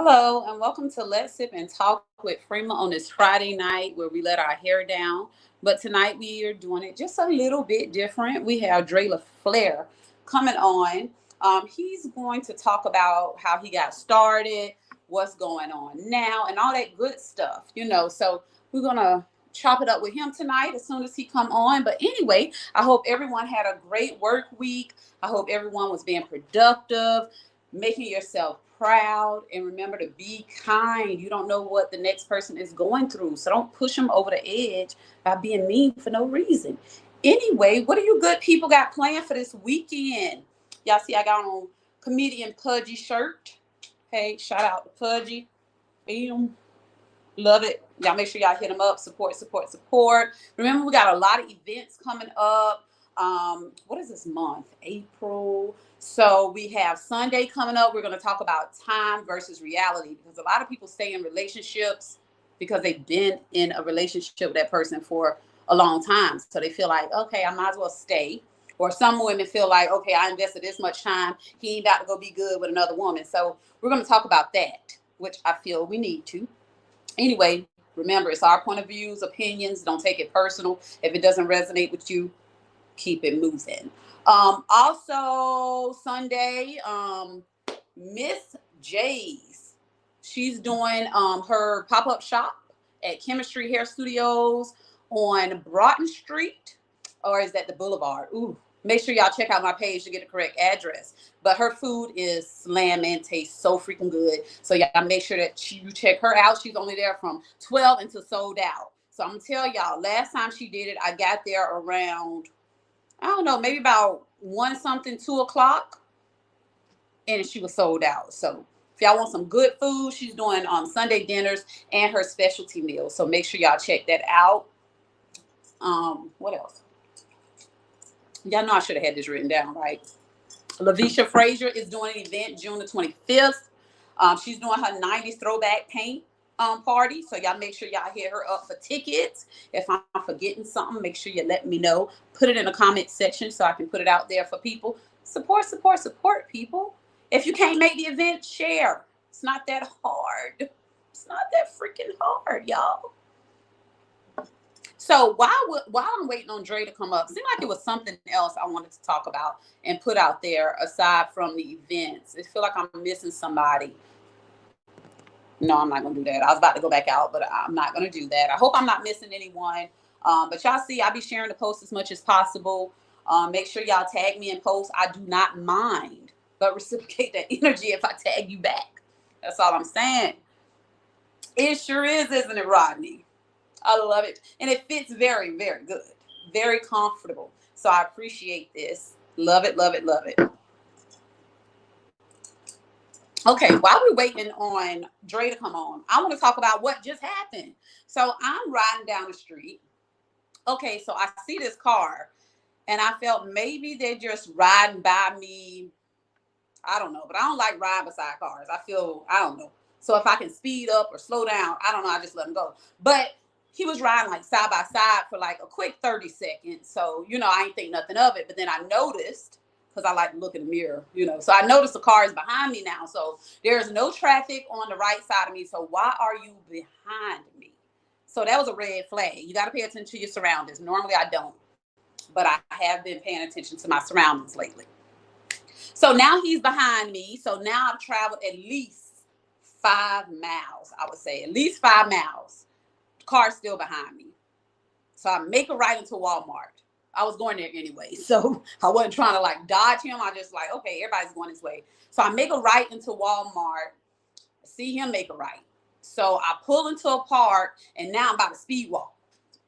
Hello, and welcome to Let's Sip and Talk with Freema on this Friday night where we let our hair down. But tonight we are doing it just a little bit different. We have Dre Laflare coming on. He's going to talk about how he got started, what's going on now, and all that good stuff, So we're going to chop it up with him tonight as soon as he come on. But anyway, I hope everyone had a great work week. I hope everyone was being productive, making yourself proud, and remember to be kind. You don't know what the next person is going through, so don't push them over the edge by being mean for no reason. Anyway, what do you good people got planned for this weekend? Y'all see I got on comedian Pudgy shirt. Hey, shout out to Pudgy. Bam. Love it. Y'all make sure y'all hit them up. Support, support, support. Remember, we got a lot of events coming up. What is this month? April. So we have Sunday coming up. We're going to talk about time versus reality, because a lot of people stay in relationships because they've been in a relationship with that person for a long time. So they feel like, okay, I might as well stay. Or some women feel like, okay, I invested this much time. He ain't about to go be good with another woman. So we're going to talk about that, which I feel we need to. Anyway, remember, it's our point of views, opinions. Don't take it personal. If it doesn't resonate with you, keep it moving. Also, Sunday, Miss J's. She's doing her pop-up shop at Chemistry Hair Studios on Broughton Street, or is that the Boulevard? Ooh. Make sure y'all check out my page to get the correct address. But her food is slam and tastes so freaking good. So y'all make sure that you check her out. She's only there from 12 until sold out. So I'm going to tell y'all, last time she did it, I got there around, I don't know, maybe about 1 something, 2 o'clock. And she was sold out. So if y'all want some good food, she's doing Sunday dinners and her specialty meals. So make sure y'all check that out. What else? Y'all know I should have had this written down, right? Lavisha Frazier is doing an event June the 25th. She's doing her 90s throwback paint party. So y'all make sure y'all hit her up for tickets. If I'm forgetting something, make sure you let me know. Put it in the comment section so I can put it out there for people. Support, support, support, people. If you can't make the event, share. It's not that hard. It's not that freaking hard, y'all. So while I'm waiting on Dre to come up, it seemed like it was something else I wanted to talk about and put out there aside from the events. I feel like I'm missing somebody. No, I'm not going to do that. I was about to go back out, but I'm not going to do that. I hope I'm not missing anyone. But y'all see, I'll be sharing the post as much as possible. Make sure y'all tag me in posts. I do not mind, but reciprocate that energy if I tag you back. That's all I'm saying. It sure is, isn't it, Rodney? I love it. And it fits very, very good. Very comfortable. So I appreciate this. Love it, love it, love it. Okay, while we're waiting on Dre to come on, I want to talk about what just happened. So I'm riding down the street. Okay, so I see this car, and I felt maybe they're just riding by me. I don't know, but I don't like riding beside cars. I don't know. So if I can speed up or slow down, I don't know. I just let them go. But he was riding like side by side for like a quick 30 seconds. So, I ain't think nothing of it. But then I noticed, because I like to look in the mirror, So I noticed the car is behind me now. So there's no traffic on the right side of me. So why are you behind me? So that was a red flag. You got to pay attention to your surroundings. Normally I don't, but I have been paying attention to my surroundings lately. So now he's behind me. So now I've traveled at least 5 miles, I would say. At least 5 miles. The car's still behind me. So I make a right into Walmart. I was going there anyway. So I wasn't trying to like dodge him. I just like, okay, everybody's going this way. So I make a right into Walmart. See him make a right. So I pull into a park, and now I'm about to speed walk.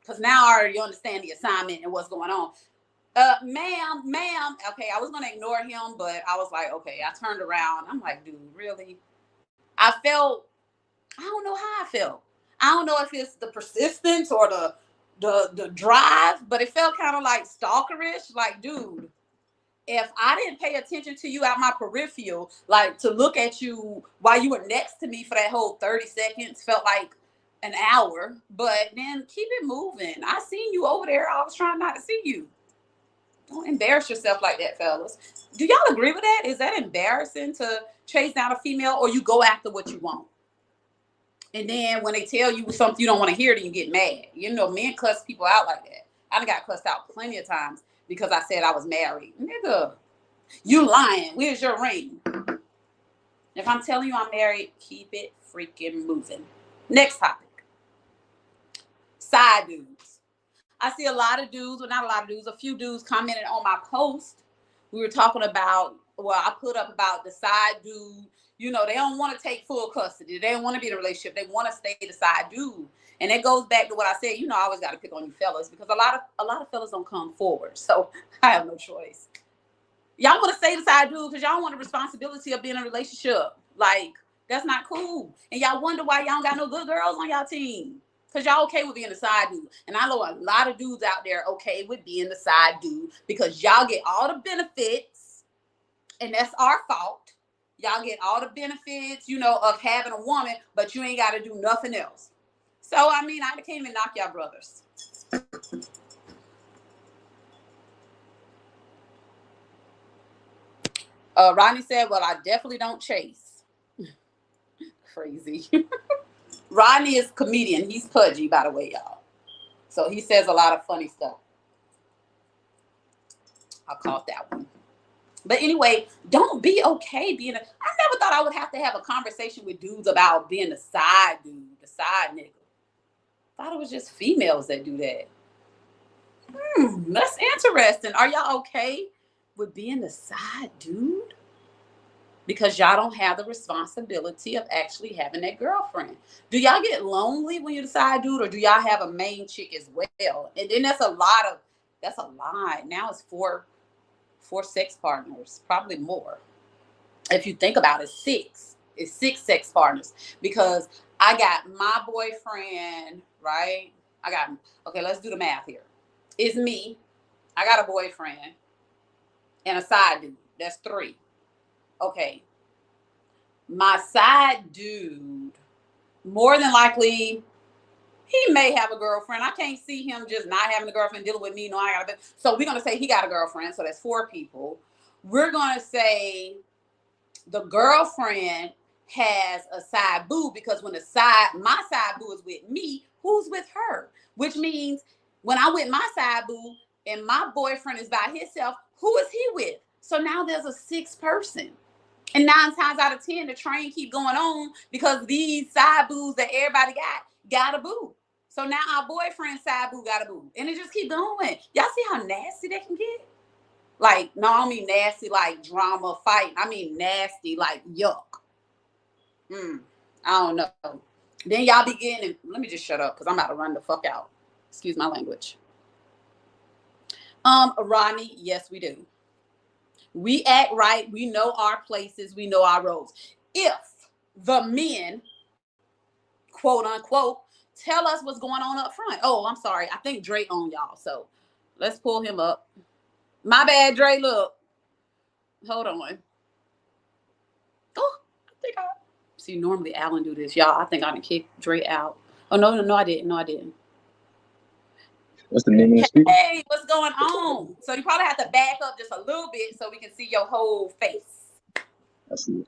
Because now I already understand the assignment and what's going on. Ma'am. Okay, I was going to ignore him, but I was like, okay, I turned around. I'm like, dude, really? I don't know how I felt. I don't know if it's the persistence or the drive, but it felt kind of like stalkerish. Like, dude, if I didn't pay attention to you out my peripheral, like to look at you while you were next to me for that whole 30 seconds, felt like an hour, but then keep it moving. I seen you over there. I was trying not to see you. Don't embarrass yourself like that, fellas. Do y'all agree with that? Is that embarrassing to chase down a female, or you go after what you want? And then when they tell you something you don't want to hear, then you get mad. You know, men cuss people out like that. I done got cussed out plenty of times because I said I was married. Nigga, you lying. Where's your ring? If I'm telling you I'm married, keep it freaking moving. Next topic. Side dudes. I see a lot of dudes, well, not a lot of dudes, a few dudes commented on my post. We were talking about, well, I put up about the side dude. You know, they don't want to take full custody. They don't want to be in a relationship. They want to stay the side dude. And it goes back to what I said. You know, I always got to pick on you fellas because a lot of fellas don't come forward. So I have no choice. Y'all want to stay the side dude because y'all want the responsibility of being in a relationship. Like, that's not cool. And y'all wonder why y'all don't got no good girls on y'all team. Because y'all okay with being the side dude. And I know a lot of dudes out there okay with being the side dude because y'all get all the benefits. And that's our fault. Y'all get all the benefits, you know, of having a woman, but you ain't got to do nothing else. So, I mean, I can't even knock y'all brothers. Rodney said, well, I definitely don't chase. Crazy. Rodney is a comedian. He's pudgy, by the way, y'all. So he says a lot of funny stuff. I caught that one. But anyway, don't be okay being a... I never thought I would have to have a conversation with dudes about being the side dude, the side nigga. Thought it was just females that do that. That's interesting. Are y'all okay with being the side dude? Because y'all don't have the responsibility of actually having that girlfriend. Do y'all get lonely when you're the side dude, or do y'all have a main chick as well? And then that's a lot. Now it's four sex partners, probably more. If you think about it, it's six sex partners because I got my boyfriend, right? Okay, let's do the math here. It's me. I got a boyfriend and a side dude. That's 3. Okay. My side dude, more than likely, he may have a girlfriend. I can't see him just not having a girlfriend, dealing with me. No, I got a... So we're going to say he got a girlfriend. So that's 4 people. We're going to say the girlfriend has a side boo because when my side boo is with me, who's with her? Which means when I'm with my side boo and my boyfriend is by himself, who is he with? So now there's a 6th person. And 9 times out of 10, the train keep going on because these side boos that everybody got a boo. So now our boyfriend's side boo got a boo. And it just keep going. Y'all see how nasty they can get? Like, no, I don't mean nasty like drama, fight. I mean nasty like yuck. I don't know. Then y'all be getting, let me just shut up because I'm about to run the fuck out. Excuse my language. Rodney, yes, we do. We act right. We know our places. We know our roles. If the men, quote unquote, tell us what's going on up front. Oh, I'm sorry. I think Dre on y'all. So let's pull him up. My bad, Dre. Look. Hold on. Oh, I think I... See, normally Alan do this. Y'all, I think I done kicked Dre out. Oh, no, I didn't. No, I didn't. What's the name of the speaker? Hey, what's going on? So you probably have to back up just a little bit so we can see your whole face. I see it.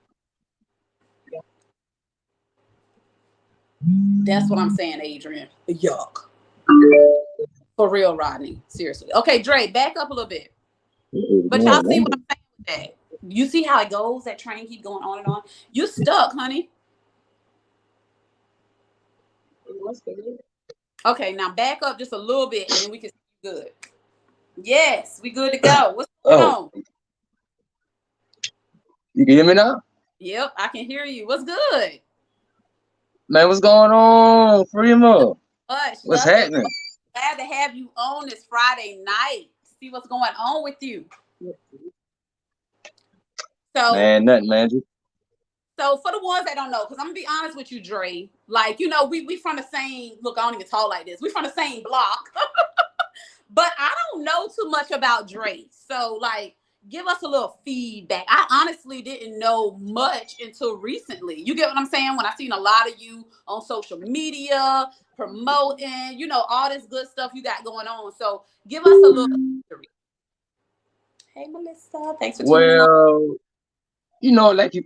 That's what I'm saying, Adrian. Yuck. For real, Rodney. Seriously. Okay, Dre, back up a little bit. But y'all see what I'm saying with that? You see how it goes? That train keep going on and on. You stuck, honey. Okay, now back up just a little bit and then we can see you good. Yes, we good to go. What's going on? You can hear me now? Yep, I can hear you. What's good? Man, what's going on? Freema. What's happening? Glad to have you on this Friday night. See what's going on with you. So, man, nothing, man. So for the ones that don't know, because I'm gonna be honest with you, Dre, like, you know, we from the same, look, I don't even talk like this. We from the same block. But I don't know too much about Dre. So like, give us a little feedback. I honestly didn't know much until recently. You get what I'm saying? When I seen a lot of you on social media, promoting, you know, all this good stuff you got going on. So give us a little history. Hey, Melissa. Thanks for tuning in. Well, like you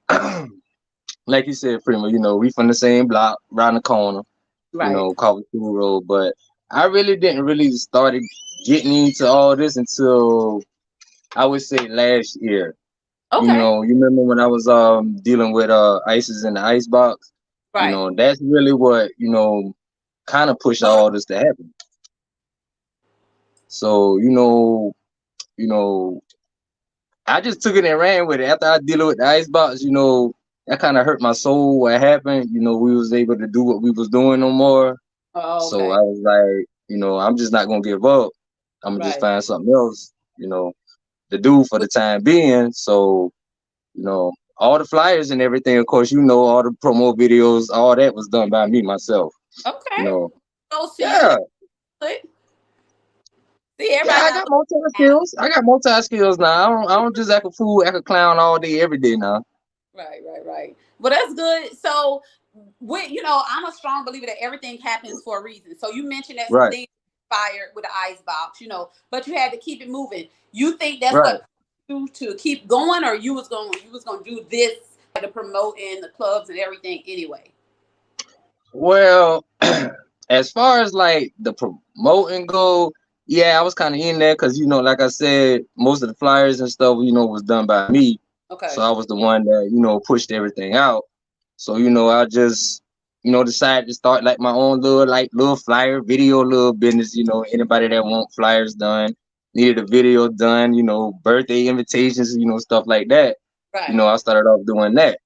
like you said, Prima, we from the same block, around the corner, Right. Coffee School Road. But I really didn't really started getting into all this until I would say last year. Okay. You remember when I was dealing with ISIS in the icebox? Right. That's really what, kind of pushed all this to happen. So, you know, I just took it and ran with it. After I deal with the icebox, that kind of hurt my soul. What happened? We was able to do what we was doing no more. Oh, So okay. I was like, I'm just not gonna give up. I'm gonna just Right. find something else, to do for the time being. So, all the flyers and everything, of course, all the promo videos, all that was done by me myself. Okay. You know, So see, you yeah, got good. See, yeah, everybody I got got a multi talent. skills. I got multi skills now. I don't just act a fool, act a clown all day, every day now. Right, right, right. Well, that's good. So, I'm a strong believer that everything happens for a reason. So you mentioned that some Right, things fired with the ice box, but you had to keep it moving. You think that's right. what you to keep going, or you was going to do this to promote in the clubs and everything anyway? Well, as far as like the promoting go, yeah, I was kind of in there because like I said, most of the flyers and stuff, was done by me. So Okay. I was the one that pushed everything out. So I just decided to start like my own little flyer video little business. Anybody that want flyers done, needed a video done, birthday invitations, stuff like that. Right. I started off doing that.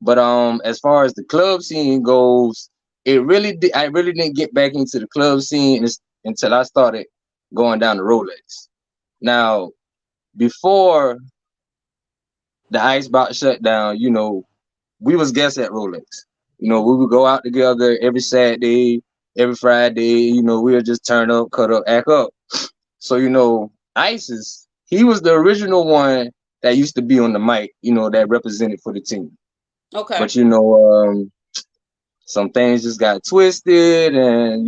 But as far as the club scene goes, I really didn't get back into the club scene until I started going down the Rolex. Now, before the Icebox shut down, we was guests at Rolex. We would go out together every Saturday, every Friday. We would just turn up, cut up, act up. So ISIS, he was the original one that used to be on the mic. That represented for the team. Okay. But some things just got twisted, and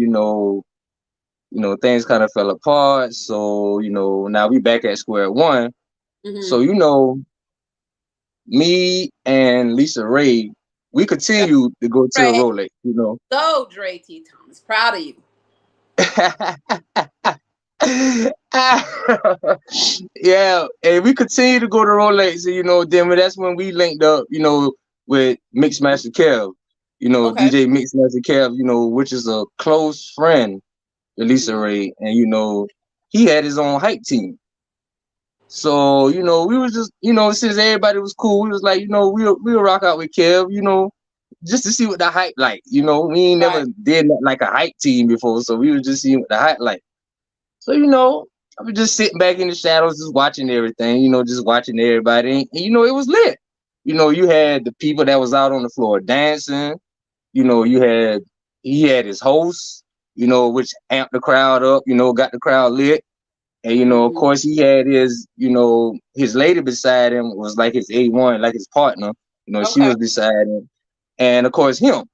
things kind of fell apart. So now we back at square one. Mm-hmm. So me and Lisa Ray, we continue to go to the Right. Rolex. Go, Dre T. Thomas. Proud of you. Yeah, and we continue to go to Rolex. Then that's when we linked up. With Mixmaster Kev. Okay. DJ Mixmaster Kev. Which is a close friend. Lisa Ray, and he had his own hype team. So we was just since everybody was cool, we was like we'll rock out with Kev, just to see what the hype like. We ain't never Right. did like a hype team before, so we was just seeing what the hype like. So I was just sitting back in the shadows, just watching everything, just watching everybody, and it was lit. You had the people that was out on the floor dancing. You had he had his host, which amped the crowd up, got the crowd lit. And of Mm-hmm. course, he had his lady beside him was like his A1, like his partner. She Okay. was beside him, and of course him,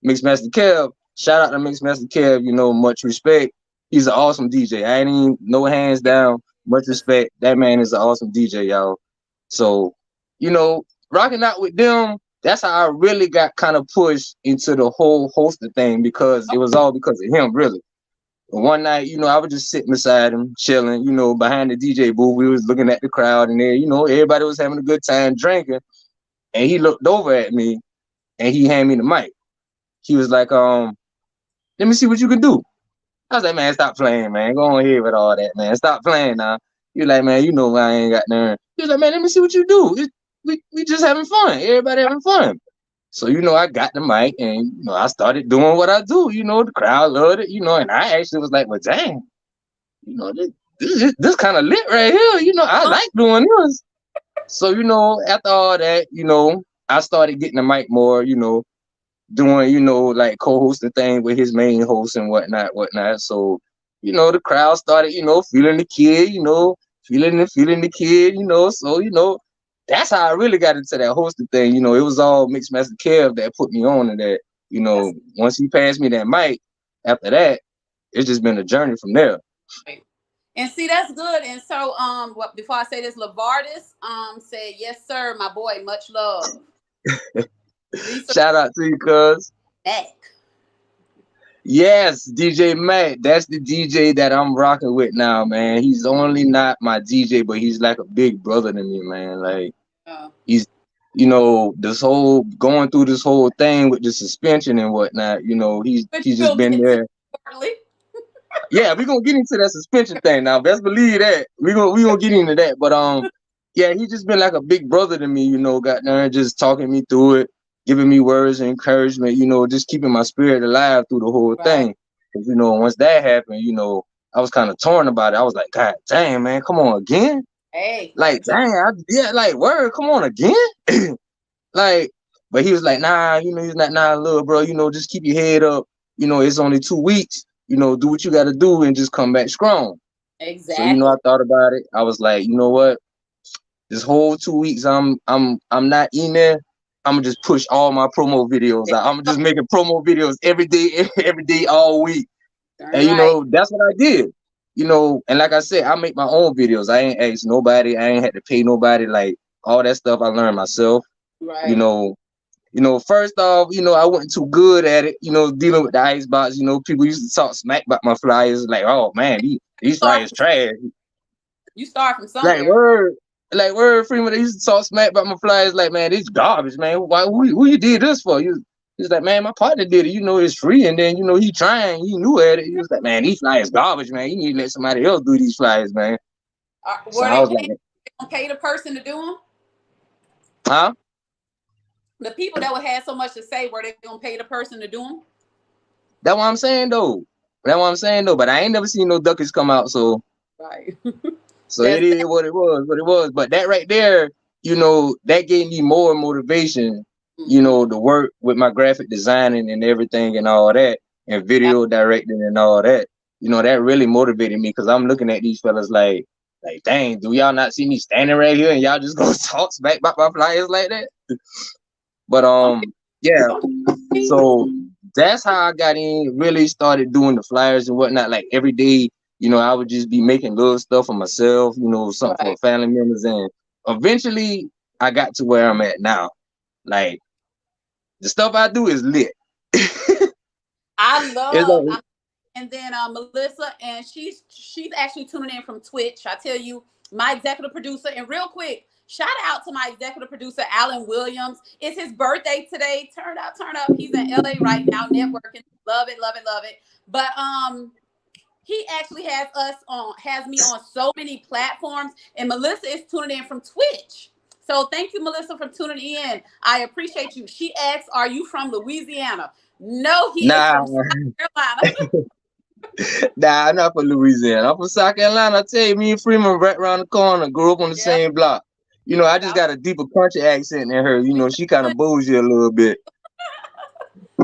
Mixmaster Kev. Shout out to Mixmaster Kev. Much respect. He's an awesome DJ. I ain't even no hands down. Much respect. That man is an awesome DJ, y'all. So, rocking out with them, that's how I really got kind of pushed into the whole hosting thing, because it was all because of him, really. And one night, I was just sitting beside him, chilling, behind the DJ booth. We was looking at the crowd, and there, everybody was having a good time drinking. And he looked over at me, and he handed me the mic. He was like, let me see what you can do. I was like, man, stop playing, man. Go on here with all that, man. Stop playing now. He was like, man, I ain't got none. He was like, man, let me see what you do. We just having fun. Everybody having fun. So, I got the mic, and, I started doing what I do. The crowd loved it, and I actually was like, well, dang, this kind of lit right here. I like doing this. So, after all that, I started getting the mic more, doing, like co-hosting thing with his main host and whatnot. So, the crowd started, feeling the kid, feeling the kid, so, that's how I really got into that hosting thing. It was all Mixmaster Kev that put me on to that. That's Once he passed me that mic, after that, it's just been a journey from there. right. And see, that's good. And so, what before I say this, Lavardis said, "Yes, sir, my boy, much love." Lisa Shout out to you, cuz. Mack. Yes, DJ Matt. That's the DJ that I'm rocking with now, man. He's only not my DJ, but he's like a big brother to me, man. Like he's, this whole going through this whole thing with the suspension and whatnot. But He's just you'll been get to there. Yeah, we're gonna get into that suspension thing now. Best believe that. We gonna get into that. But yeah, he just been like a big brother to me, got there and just talking me through it, giving me words of encouragement, just keeping my spirit alive through the whole right. thing. Cause once that happened, I was kind of torn about it. I was like, God damn, man, come on again. Hey, Like, dang, like word, come on again. Like, but he was like, nah, he's not nah, little bro, just keep your head up. It's only 2 weeks. Do what you got to do and just come back strong. So exactly. I thought about it. I was like, you know what? This whole 2 weeks, I'm not in there. I'm gonna just push all my promo videos out. I'm just making promo videos every day, every day, all week. Darn And right. that's what I did. And like I said, I make my own videos. I ain't asked nobody. I ain't had to pay nobody. Like all that stuff, I learned myself. Right. You know, first off, I wasn't too good at it, dealing with the icebox. People used to talk smack about my flyers, like, oh man, these flyers trash. You start from Like somewhere. word, Freeman. They used to talk smack about my flyers, like, man, it's garbage, man. Why who you did this for? He's like, man, my partner did it, it's free, and then he trying, he knew at it. He was like, man, these flyers garbage, man. You need to let somebody else do these flyers, man. So Were I they was like, gonna pay the person to do them? huh? The people that would have so much to say, were they gonna pay the person to do them? That's what I'm saying though. But I ain't never seen no duckies come out, so Right. so it is what it was. But that right there, that gave me more motivation, to work with my graphic designing and everything and all that, and video directing and all that. That really motivated me because I'm looking at these fellas like, dang, do y'all not see me standing right here and y'all just gonna talk smack about my flyers like that? But yeah. So that's how I got in, really started doing the flyers and whatnot. Like every day, I would just be making little stuff for myself, something for family members. And eventually I got to where I'm at now. Like the stuff I do is lit. I It's love. like, And then Melissa, and she's actually tuning in from Twitch. I tell you, my executive producer, and real quick, shout out to my executive producer, Alan Williams. It's his birthday today. Turn up. He's in LA right now, networking. Love it. But he actually has me on so many platforms, and Melissa is tuning in from Twitch. So thank you, Melissa, for tuning in. I appreciate you. She asks, "Are you from Louisiana?" No, he is nah, from South Carolina. nah, I'm not from Louisiana. I'm from South Carolina. I tell you, me and Freeman right around the corner, grew up on the Yep. same block. I just got a deeper country accent than her. She kind of bougie a little bit.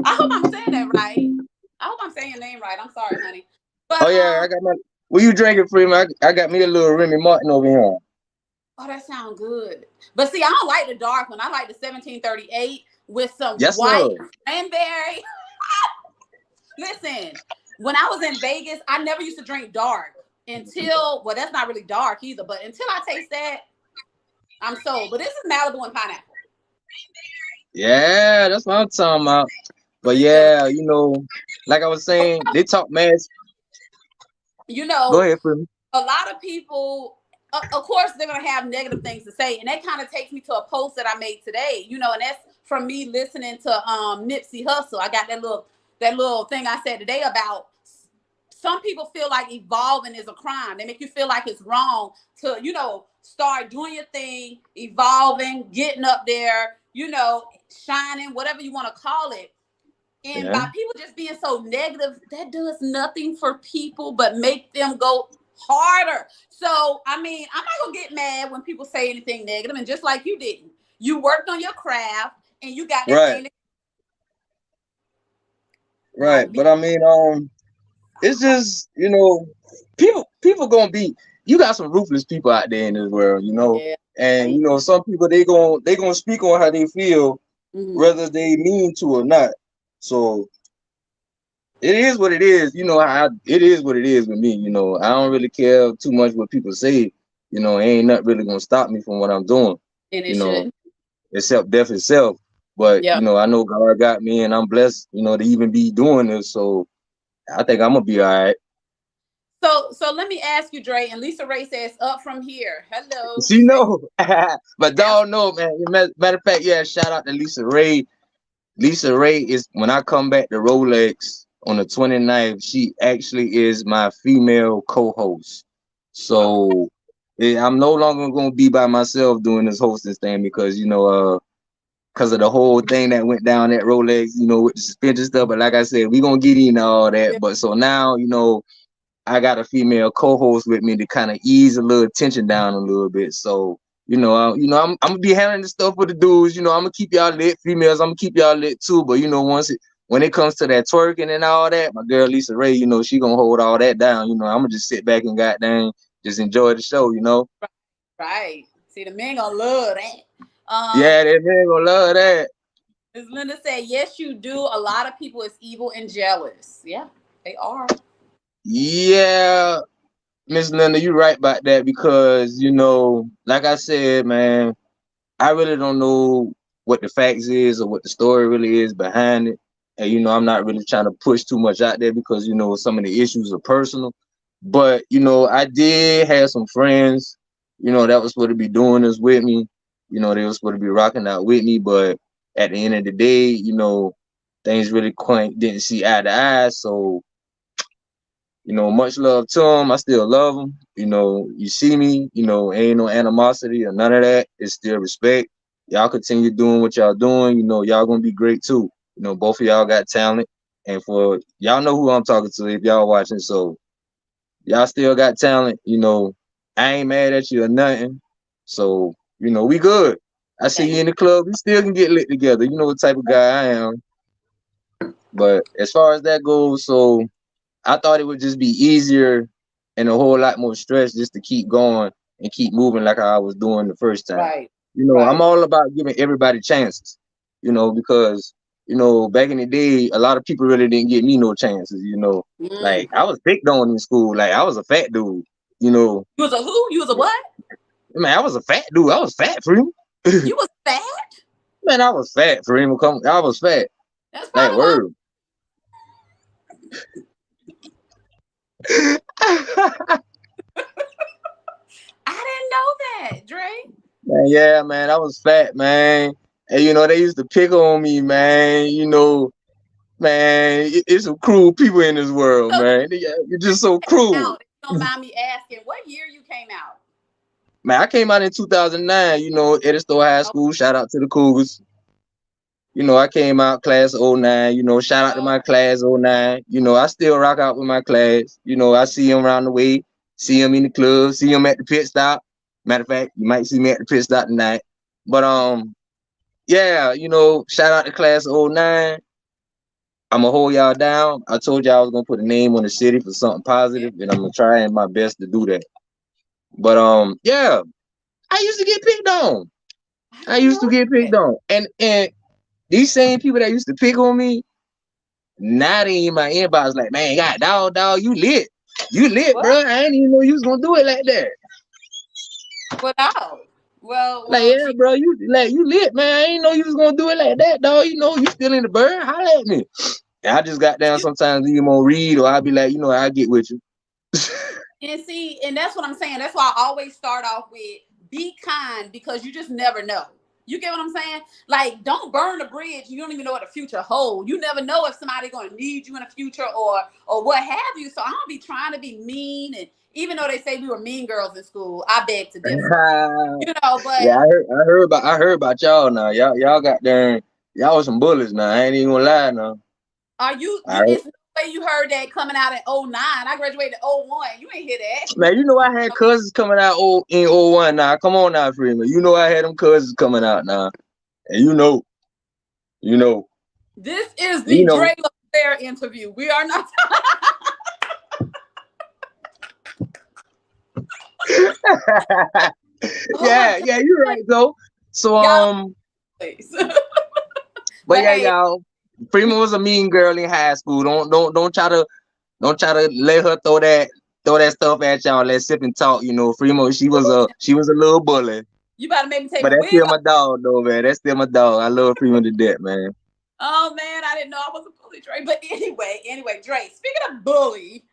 I hope I'm saying that right. I hope I'm saying your name right. I'm sorry, honey. But Oh yeah, I got my. What you drinking, Freeman? I got me a little Remy Martin over here. Oh, that sounds good. But see, I don't like the dark one. I like the 1738 with some Yes, white sir. cranberry. Listen, when I was in Vegas, I never used to drink dark until, well, that's not really dark either, but until I taste that, I'm sold. But this is Malibu and pineapple. Yeah, that's what I'm talking about. But yeah, like I was saying, they talk mad. Go ahead, Freeman. A lot of people, of course, they're going to have negative things to say. And that kind of takes me to a post that I made today, and that's from me listening to Nipsey Hussle. I got that little thing I said today about some people feel like evolving is a crime. They make you feel like it's wrong to, start doing your thing, evolving, getting up there, shining, whatever you want to call it. And by people just being so negative, that does nothing for people but make them go harder. So, I mean, I'm not going to get mad when people say anything negative. And just like you didn't, you worked on your craft and you got that thing. Right. But I mean, it's just, people gonna be, you got some ruthless people out there in this world, Yeah. And some people they gonna speak on how they feel, whether they mean to or not. So it is what it is. You know how it is what it is with me. You know, I don't really care too much what people say. You know, ain't nothing really gonna stop me from what I'm doing. And it You know, shouldn't. except death itself. But Yep. you know, I know God got me, and I'm blessed. You know, to even be doing this. So I think I'm gonna be all right. So let me ask you, Dre. And Lisa Ray says, "Up from here." Hello. She She said, know, but dog know, man. Matter of fact, yeah. Shout out to Lisa Ray. Lisa Ray is when I come back to Rolex on the 29th, she actually is my female co-host. "Okay, So I'm no longer gonna be by myself doing this hosting thing because because of the whole thing that went down at Rolex, with the suspension stuff. But like I said, we gonna get into all that. yeah, But so now, I got a female co-host with me to kind of ease a little tension down a little bit. So, I'm gonna be handling the stuff with the dudes. I'm gonna keep y'all lit. Females, I'm gonna keep y'all lit too. But when it comes to that twerking and all that, my girl Lisa Ray, she gonna hold all that down. I'm gonna just sit back and goddamn just enjoy the show. right." See, the men gonna love that. Yeah, that man gonna love that. As Linda said, "Yes, you do. A lot of people is evil and jealous. Yeah, they are. Yeah, Miss Linda, you right about that because like I said, man. I really don't know what the facts is or what the story really is behind it. And I'm not really trying to push too much out there because some of the issues are personal. But I did have some friends, that was supposed to be doing this with me. They were supposed to be rocking out with me, but at the end of the day, things really quite didn't see eye to eye. So much love to them. I still love them. You see me, ain't no animosity or none of that. It's still respect. Y'all continue doing what y'all doing. Y'all gonna be great too. Both of y'all got talent. And for y'all know who I'm talking to if y'all watching. So y'all still got talent. I ain't mad at you or nothing. So, we good. I see you Thank in the club. We still can get lit together. You know what type of guy I am. But as far as that goes, so I thought it would just be easier and a whole lot more stress just to keep going and keep moving like I was doing the first you. time. Right, I'm right. all about giving everybody chances, because, back in the day, a lot of people really didn't give me no chances. Mm. Like I was picked on in school. Like I was a fat dude, you know. You was a who? You was a what? Man, I was a fat dude. I was fat for him. You was fat? Man, I was fat for him. I was fat. That's Like probably why word. I didn't know that, Dre. Man, yeah, man, I was fat, man. And they used to pick on me, man. Man, it's some cruel people in this world, So man. You're just so cruel. out, if you don't mind me asking, what year you came out? Man, I came out in 2009, Edisto High Oh, School. Shout out to the Cougars. I came out class '09. Shout out to oh, my class '09. I still rock out with my class. I see them around the way, see them in the club, see them at the pit stop. Matter of fact, you might see me at the pit stop tonight. But yeah, shout out to class '09. I'm gonna hold y'all down. I told y'all I was gonna put a name on the city for something yeah. positive, and I'm gonna try my best to do that. But yeah, I used to get picked on. I I didn't used to know get picked that. on, and these same people that used to pick on me, now they in my inbox like, man, God, dog, you lit, What? bro. I didn't even know you was gonna do it like that. What out? Like, Well, yeah, bro, you lit, man. I didn't know you was gonna do it like that, dog. You still in the bird. Holla at me. And I just got down you sometimes even on read, or I'll be like, I get with you. and see, and that's what I'm saying. That's why I always start off with be kind because you just never know. You get what I'm saying? Like, don't burn the bridge. You don't even know what the future holds. You never know if somebody's going to need you in the future or what have you. So I'm gonna be trying to be mean, and even though they say we were mean girls in school, I beg to differ. Yeah, But I heard about y'all now. Y'all got there. Y'all was some bullets now. I ain't even gonna lie now. are you? All right. It's no way you heard that coming out in '09. I graduated in '01. You ain't hear that. Man, I had cousins coming out in '01 now. Come on now, Freeman. I had them cousins coming out now. And you know, This is you the know. Dre Laflare interview. We are not. Oh my Yeah, yeah, you're God. right though. So Y'all, please. but But yeah, hey, y'all. Freeman was a mean girl in high school. Don't try to let her throw that stuff at y'all. Let sip and talk. Freeman, she was a little bully. You better make me take But my that's wig still off. my dog, though, man. That's still my dog. I love Freeman to death, man. Oh man, I didn't know I was a bully, Dre. But anyway, Dre. Speaking of bully,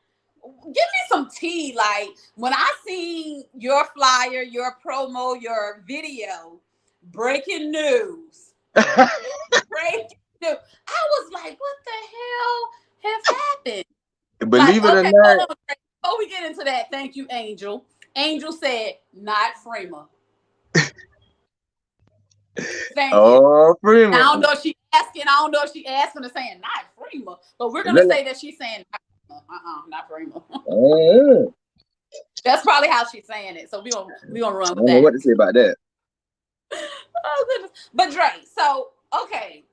give me some tea. Like when I seen your flyer, your promo, your video, breaking news. Breaking news. I was like, what the hell has happened? Like, Believe it or okay, hold not, on. Dre. Before we get into that, thank you, Angel. Angel said, not Freema. Thank you. oh Now, Freeman. I don't know if she asking or saying not Freema, but we're gonna Look say that she's saying not Freema. like, That's probably how she's saying it. So we gonna I run with don't know that. what to say about that. Oh goodness. But Dre, so okay.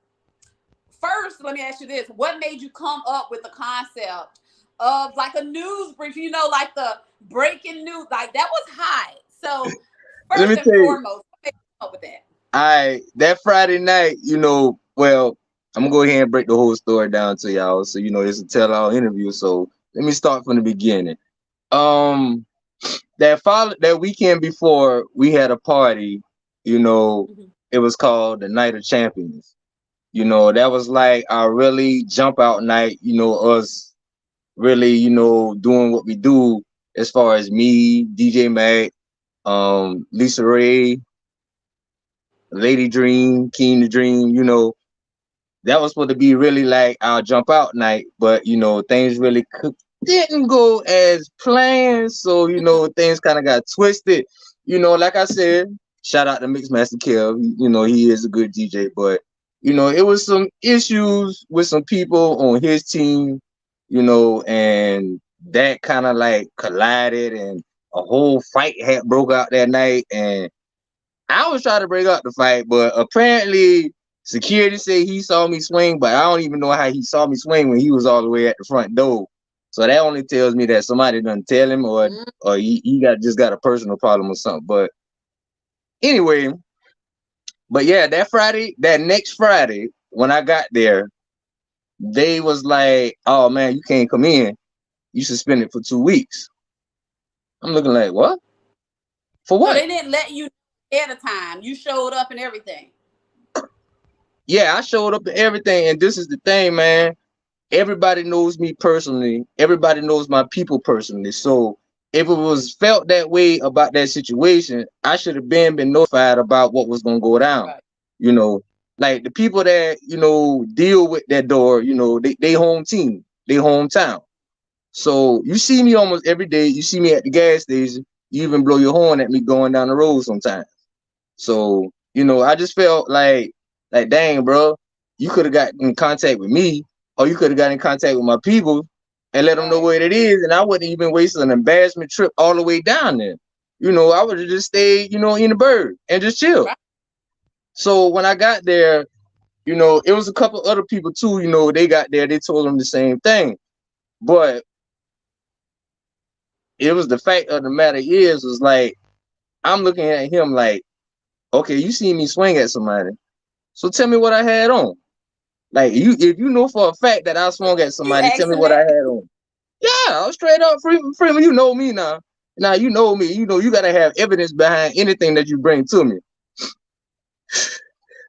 First, let me ask you this: what made you come up with the concept of like a news brief? Like the breaking news, like that was hot. So Let first me and tell you, foremost, what made you come up with that? that Friday night, well, I'm gonna go ahead and break the whole story down to y'all. So it's a tell-all interview. So let me start from the beginning. Um, that weekend before, we had a party. Mm-hmm. It was called the Night of Champions. That was like our really jump out night. Us really, doing what we do as far as me, DJ Mac, Lisa Ray, Lady Dream, Keen to Dream. That was supposed to be really like our jump out night, but things really didn't go as planned. So things kind of got twisted. Like I said, shout out to Mixmaster Kev. He is a good DJ, but it was some issues with some people on his team. And that kind of like collided, and a whole fight had broke out that night. And I was trying to break up the fight, but apparently security said he saw me swing, but I don't even know how he saw me swing when he was all the way at the front door. So that only tells me that somebody done tell him, or he got a personal problem or something. But anyway, but yeah, that next Friday, when I got there, they was like, "Oh man, you can't come in. You suspended for 2 weeks." I'm looking like, what? For So what? they didn't let you ahead of time. You showed up and everything. Yeah, I showed up to everything, and this is the thing, man. Everybody knows me personally. Everybody knows my people personally. So if it was felt that way about that situation, I should have been notified about what was gonna go down. Right. You know, like the people that deal with that door. They home team, they hometown. So you see me almost every day. You see me at the gas station. You even blow your horn at me going down the road sometimes. So I just felt like dang, bro, you could have got in contact with me, or you could have got in contact with my people and let them know Right. where it is, and I wouldn't even waste an embarrassment trip all the way down there. I would have just stayed, in the bird and just chill. Right. So when I got there, it was a couple other people too. They got there, they told them the same thing, but it was the fact of the matter is was like I'm looking at him like, okay, you see me swing at somebody. So tell me what I had on. Like if you know for a fact that I swung at You somebody, tell me asking what I that? had on. Yeah, I was straight up Freeman. You know me now. Now you know me. You gotta have evidence behind anything that you bring to me.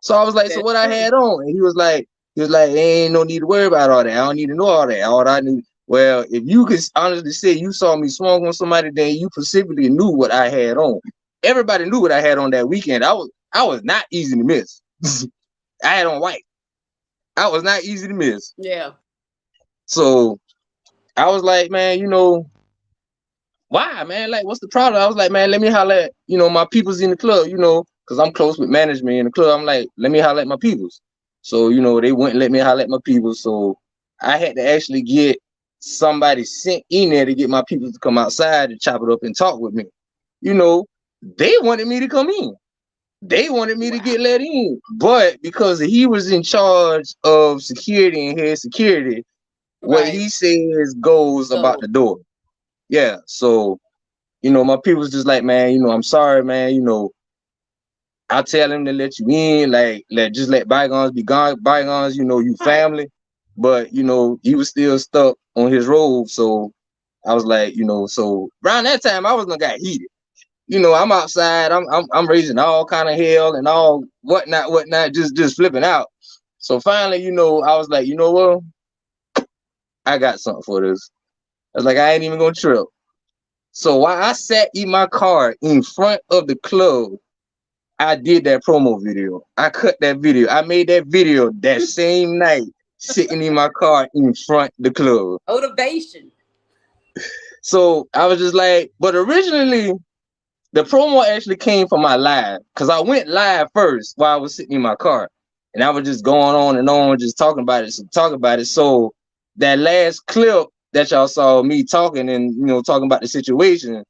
So I was like, so That's what I true. had on, and he was like, ain't no need to worry about all that. I don't need to know all that. All I need. Well, if you could honestly say you saw me swung on somebody, then you specifically knew what I had on. Everybody knew what I had on that weekend. I was not easy to miss. I had on white. I was not easy to miss. Yeah. So I was like, man, why, man? Like, what's the problem? I was like, man, let me holler at, my peoples in the club, because I'm close with management in the club. I'm like, let me holler at my peoples. So, they wouldn't let me holler at my peoples. So I had to actually get somebody sent in there to get my peoples to come outside and chop it up and talk with me. They wanted me to come in. They wanted me to Wow. get let in. But because he was in charge of security and head security, what Right. he says goes about So the door. Yeah. So, my people was just like, man, I'm sorry, man. I tell him to let you in, like let bygones be gone, bygones. You know, you Right. family. But you know, he was still stuck on his road. So I was like, you know, so around that time I was gonna got heated. You know, I'm outside, I'm raising all kind of hell and all whatnot, just flipping out. So finally, you know, I was like, you know what? I got something for this. I was like, I ain't even gonna trip. So while I sat in my car in front of the club, I did that promo video. I cut that video. I made that video that same night, sitting in my car in front of the club. Motivation. So I was just like, but originally the promo actually came from my live because I went live first while I was sitting in my car, and I was just going on, just talking about it, So that last clip that y'all saw me talking and talking about the situation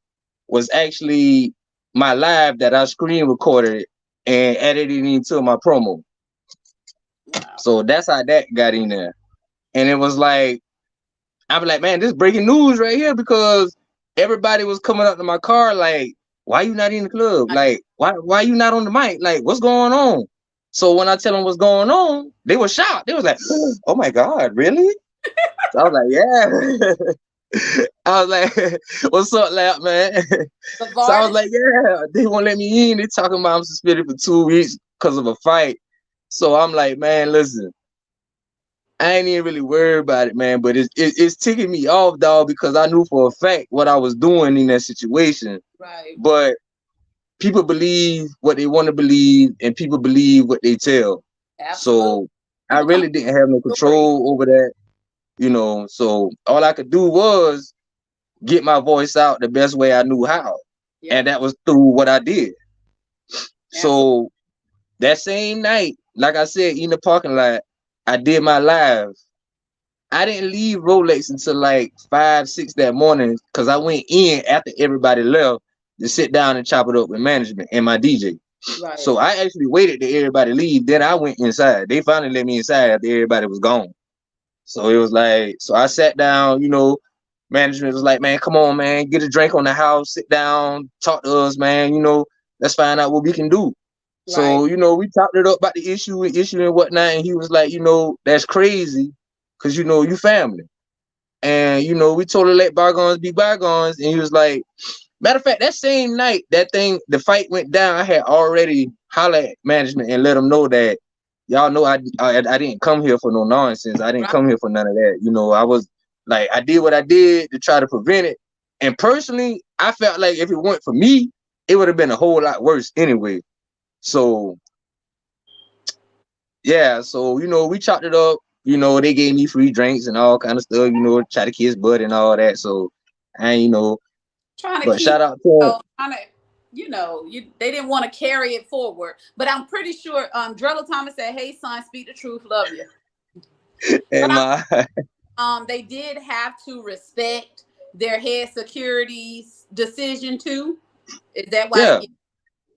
was actually my live that I screen recorded and edited into my promo. Wow. So that's how that got in there, and it was like I was like, man, this is breaking news right here because everybody was coming up to my car like, why you not in the club? Like, why you not on the mic? Like, what's going on? So when I tell them what's going on, they were shocked. They was like, oh my God, really? So I was like, yeah. I was like, what's up, lap man? So I was like, yeah, they won't let me in. They talking about I'm suspended for 2 weeks because of a fight. So I'm like, man, listen. I ain't even really worried about it, man, but it's ticking me off, dog, because I knew for a fact what I was doing in that situation. Right. But people believe what they want to believe, and people believe what they tell. Absolutely. So I really didn't have no control over that, So all I could do was get my voice out the best way I knew how, and that was through what I did. So that same night, like I said, in the parking lot, I did my live. I didn't leave Rolex until like 5, 6 that morning because I went in after everybody left to sit down and chop it up with management and my DJ. Right. So I actually waited till everybody leave. Then I went inside. They finally let me inside after everybody was gone. So it was like, so I sat down, management was like, man, come on, man, get a drink on the house, sit down, talk to us, man, let's find out what we can do. So, we talked it up about the issue and whatnot. And he was like, that's crazy. Cause you family. And we totally let bygones be bygones. And he was like, matter of fact, that same night, the fight went down, I had already hollered at management and let them know that y'all know I didn't come here for no nonsense. I didn't come here for none of that. I was like, I did what I did to try to prevent it. And personally, I felt like if it weren't for me, it would have been a whole lot worse anyway. So yeah, so we chopped it up. They gave me free drinks and all kind of stuff. Try to kiss butt and all that. So I trying to but keep, shout out to they didn't want to carry it forward. But I'm pretty sure Dre Thomas said, "Hey son, speak the truth, love you." They did have to respect their head security's decision too. Is that why? Yeah.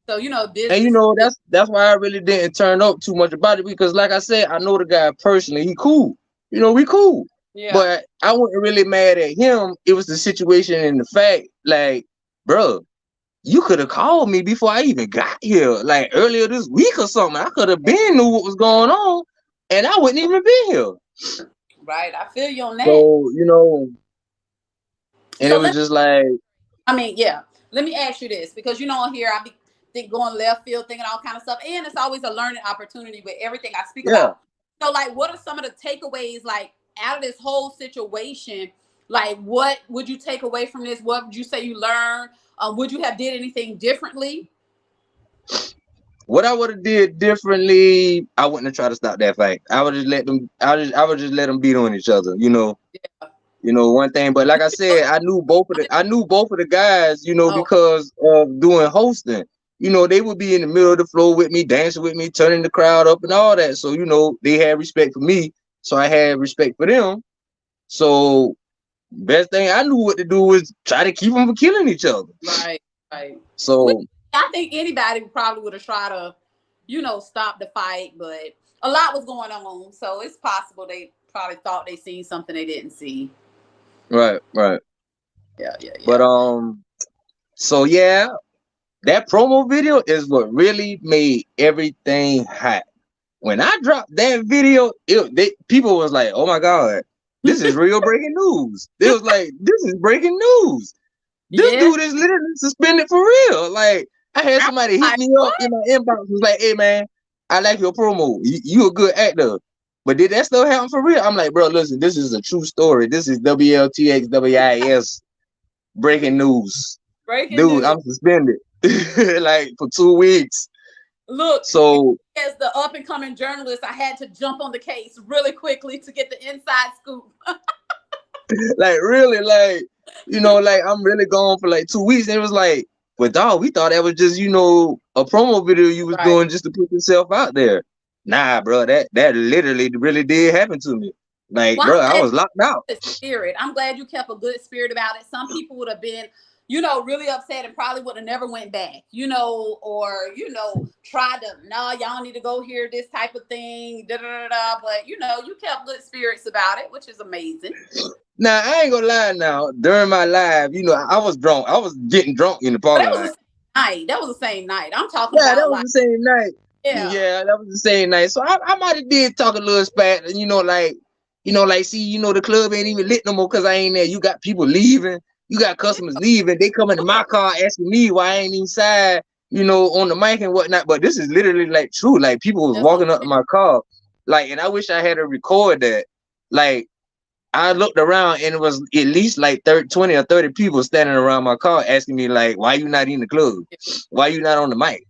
So business. And that's why I really didn't turn up too much about it because, like I said, I know the guy personally. He cool. We cool. Yeah. But I wasn't really mad at him. It was the situation and the fact, like, bro, you could have called me before I even got here, like earlier this week or something. I could have been knew what was going on, and I wouldn't even be here. Right. I feel you on that. So and it was just like, let me ask you this because on here I be going left field, thinking all kind of stuff, and it's always a learning opportunity with everything I speak about. So, like, what are some of the takeaways, like, out of this whole situation? Like, what would you take away from this? What would you say you learned? Would you have did anything differently? What I would have did differently, I wouldn't have tried to stop that fight. I would just let them. I would just let them beat on each other. One thing. But like I said, I knew both of the guys. Because of doing hosting. They would be in the middle of the floor with me, dancing with me, turning the crowd up and all that. So they had respect for me, so I had respect for them. So best thing I knew what to do was try to keep them from killing each other. Right. So I think anybody probably would have tried to, stop the fight, but a lot was going on, so it's possible they probably thought they seen something they didn't see. Right. Yeah. But so yeah, that promo video is what really made everything hot. When I dropped that video, people was like, "Oh my god, this is real breaking news." They was like, "This is breaking news. This Yeah. dude is literally suspended for real." Like, I had I'm somebody hit like, me up what? in my inbox, was like, "Hey man, I like your promo. You a good actor." But did that still happen for real? I'm like, bro, listen, this is a true story. This is WLTXWIS breaking news. Breaking Dude, news. I'm suspended like for 2 weeks. Look, So as the up and coming journalist, I had to jump on the case really quickly to get the inside scoop. like really, like, like I'm really gone for like 2 weeks. And it was like, but dog, we thought that was just, a promo video you was Right. doing just to put yourself out there. Nah, bro, that literally really did happen to me. Like, Well, bro, I'm I glad was locked out. the spirit. I'm glad you kept a good spirit about it. Some people would have been, really upset and probably would have never went back, or tried to, no, y'all need to go here, this type of thing, da da da da. But you kept good spirits about it, which is amazing. Now, I ain't gonna lie now. During my live, I was drunk. I was getting drunk in the But parking that was lot. the same night. That was the same night. I'm talking Yeah, that about was like, the same night. yeah, Yeah, that was the same night. So I might have did talk a little spat, and see, the club ain't even lit no more because I ain't there. You got people leaving, you got yeah, customers leaving. They come into my car asking me why I ain't inside, on the mic and whatnot. But this is literally like true. Like people was that's what I'm walking up to saying. my car, like, and I wish I had to record that. Like I looked around and it was at least like 30, 20 or 30 people standing around my car asking me like, why you not in the club? Why you not on the mic?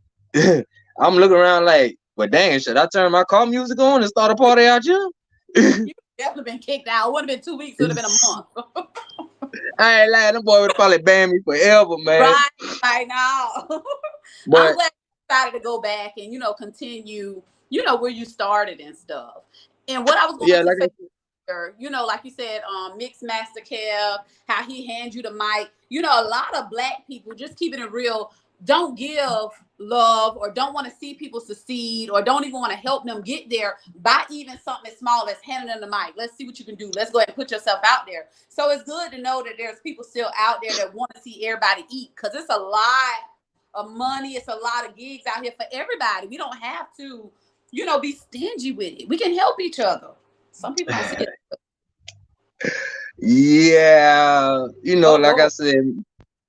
I'm looking around like, well, dang, should I turn my car music on and start a party out here? You definitely been kicked out. It wouldn't have been 2 weeks. It would have been a month. I ain't lying. Them boy would probably ban me forever, man. Right, right now. I'm But glad you decided to go back and continue, where you started and stuff. And what I was going yeah, to like say, like you said, Mixed Master Kev, how he hands you the mic. A lot of black people, just keeping it real, don't give love or don't want to see people succeed or don't even want to help them get there by even something as small as handing them the mic. Let's see what you can do. Let's go ahead and put yourself out there. So it's good to know that there's people still out there that want to see everybody eat, because it's a lot of money. It's a lot of gigs out here for everybody. We don't have to, be stingy with it. We can help each other. Some people don't see it. yeah, Oh, like I go. said,